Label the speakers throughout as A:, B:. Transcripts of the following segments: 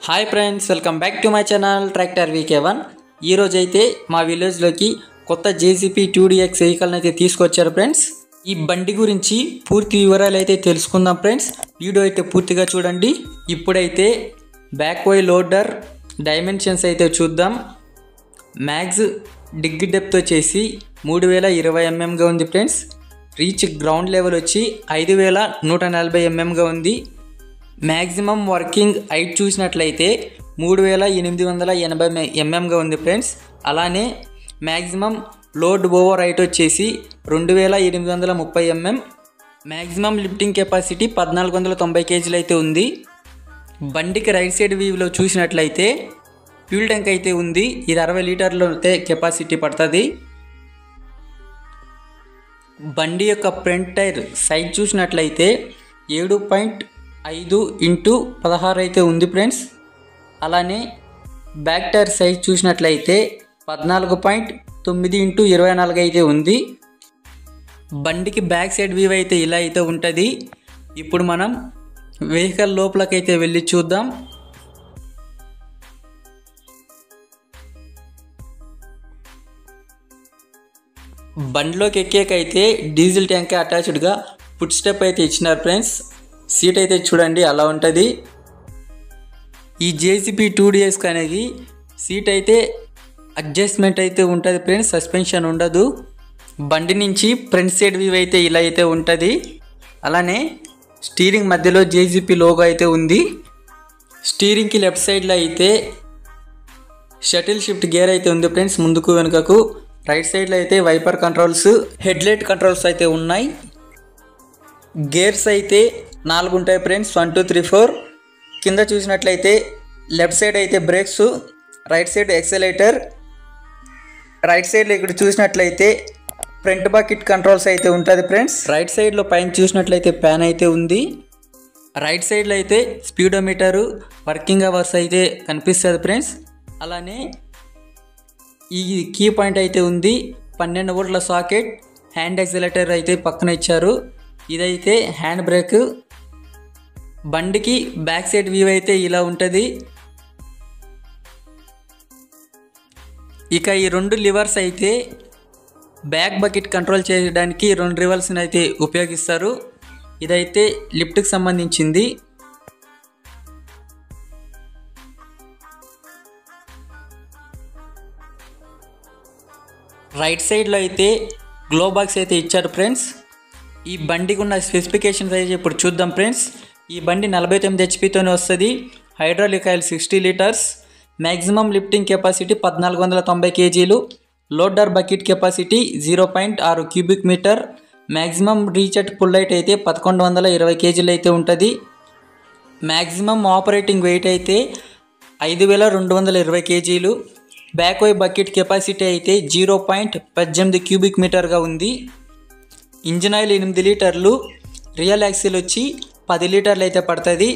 A: Hi friends, welcome back to my channel tractor VK one. ఈరోజు అయితే మా విలేజ్లోకి కొత్త జేసీపీ 2DX వెహికల్ని అయితే తీసుకొచ్చారు ఫ్రెండ్స్. ఈ బండి గురించి పూర్తి వివరాలు అయితే తెలుసుకుందాం ఫ్రెండ్స్. వీడియో అయితే పూర్తిగా చూడండి. ఇప్పుడైతే బ్యాక్ వై లోడర్ డైమెన్షన్స్ అయితే చూద్దాం. మ్యాక్స్ డిగ్ డెప్త్ వచ్చేసి 3020 mm ఉంది ఫ్రెండ్స్. రీచ్ గ్రౌండ్ లెవెల్ వచ్చి 5140 mm ఉంది. మ్యాక్సిమం వర్కింగ్ హైట్ చూసినట్లయితే 3880 mm ఉంది ఫ్రెండ్స్. అలానే మ్యాక్సిమం లోడ్ ఓవర్ హైట్ వచ్చేసి 2830 mm. Maximum lifting capacity 1490 kg అయితే ఉంది. బండికి రైట్ సైడ్ వ్యూలో చూసినట్లయితే ఫ్యూల్ ట్యాంక్ అయితే ఉంది. ఇది 60 లీటర్లు అయితే కెపాసిటీ పడుతుంది. బండి యొక్క ఫ్రంట్ టైర్ సైజ్ చూసినట్లయితే 7.5x16 అయితే ఉంది ఫ్రెండ్స్. అలానే బ్యాక్ టైర్ సైజ్ చూసినట్లయితే 14.9x24 అయితే ఉంది. బండికి బ్యాక్ సైడ్ వ్యూ అయితే ఇలా అయితే ఉంటుంది. ఇప్పుడు మనం వెహికల్ లోపలకైతే వెళ్ళి చూద్దాం. బండిలోకి ఎక్కేకైతే డీజిల్ ట్యాంక్ అటాచ్డ్గా ఫుట్ స్టెప్ అయితే ఇచ్చినారు ఫ్రెండ్స్. సీట్ అయితే చూడండి అలా ఉంటుంది. ఈ జేసీపీ 2DX అనేది సీట్ అయితే అడ్జస్ట్మెంట్ అయితే ఉంటుంది ఫ్రెండ్స్, సస్పెన్షన్ ఉండదు. బండి నుంచి ఫ్రంట్ సైడ్ వ్యూ అయితే ఇలా అయితే ఉంటుంది. అలానే స్టీరింగ్ మధ్యలో జేసీపీ లోగో అయితే ఉంది. స్టీరింగ్కి లెఫ్ట్ సైడ్లో అయితే షటిల్ షిఫ్ట్ గేర్ అయితే ఉంది ఫ్రెండ్స్, ముందుకు వెనుకకు. రైట్ సైడ్లో అయితే వైపర్ కంట్రోల్స్, హెడ్లైట్ కంట్రోల్స్ అయితే ఉన్నాయి. గేర్స్ అయితే 4 ఉంటాయి ఫ్రెండ్స్, 1 2 3 4. కింద చూసినట్లయితే లెఫ్ట్ సైడ్ అయితే brakes, right side accelerator. Right సైడ్లో ఇక్కడ చూసినట్లయితే ఫ్రంట్ బకెట్ కంట్రోల్స్ అయితే ఉంటుంది ఫ్రెండ్స్. రైట్ సైడ్లో పైన చూసినట్లయితే ఫ్యాన్ అయితే ఉంది. రైట్ సైడ్లో అయితే స్పీడోమీటరు, వర్కింగ్ అవర్స్ అయితే కనిపిస్తుంది ఫ్రెండ్స్. అలానే ఈ కీ పాయింట్ అయితే ఉంది. 12 వోల్ట్ల సాకెట్, హ్యాండ్ ఎక్సలేటర్ అయితే పక్కన ఇచ్చారు. ఇదైతే హ్యాండ్ బ్రేక్. బండికి బ్యాక్ సైడ్ వ్యూ అయితే ఇలా ఉంటుంది. ఇక ఈ 2 లివర్స్ అయితే బ్యాక్ బకెట్ కంట్రోల్ చేయడానికి 2 లివర్స్ని అయితే ఉపయోగిస్తారు. ఇదైతే లిఫ్ట్కి సంబంధించింది. రైట్ సైడ్లో అయితే గ్లో బాక్స్ అయితే ఇచ్చారు ఫ్రెండ్స్. ఈ బండికి ఉన్న స్పెసిఫికేషన్స్ అయితే ఇప్పుడు చూద్దాం ఫ్రెండ్స్. ఈ బండి 49 HP వస్తుంది. Hydraulic oil 60 litres. Maximum lifting capacity 1490 kg. Loader bucket capacity 0.6 cubic metre. Maximum reach at full height అయితే 1120 kg అయితే ఉంటుంది. మ్యాక్సిమం ఆపరేటింగ్ వెయిట్ అయితే 5220 kg. బ్యాక్ వై బకెట్ కెపాసిటీ అయితే 0.18 క్యూబిక్ మీటర్గా ఉంది. ఇంజిన్ ఆయిల్ 8 లీటర్లు. రియల్ యాక్సిల్ వచ్చి 10 లీటర్లు అయితే పడుతుంది.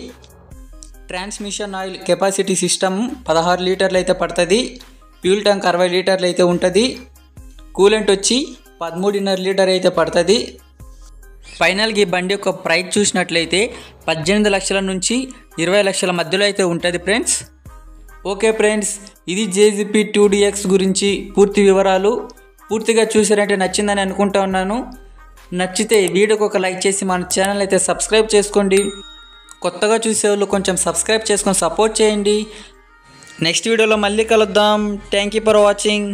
A: ట్రాన్స్మిషన్ ఆయిల్ కెపాసిటీ సిస్టమ్ 16 లీటర్లు అయితే పడుతుంది. ఫ్యూల్ ట్యాంక్ 60 లీటర్లు అయితే ఉంటుంది. కూలెంట్ వచ్చి 13.5 లీటర్ అయితే పడుతుంది. ఫైనల్గా ఈ బండి యొక్క ప్రైస్ చూసినట్లయితే 18 లక్షల నుంచి 20 లక్షల మధ్యలో అయితే ఉంటుంది ఫ్రెండ్స్. ఓకే ఫ్రెండ్స్, ఇది జేసీపీ 2DX గురించి పూర్తి వివరాలు. పూర్తిగా చూసారంటే నచ్చిందని అనుకుంటా ఉన్నాను. నచ్చితే వీడియోకి ఒక లైక్ చేసి మన ఛానల్ అయితే సబ్స్క్రైబ్ చేసుకోండి. కొత్తగా చూసేవాళ్ళు కొంచెం సబ్స్క్రైబ్ చేసుకొని సపోర్ట్ చేయండి. నెక్స్ట్ వీడియోలో మళ్ళీ కలుద్దాం. Thank you for watching.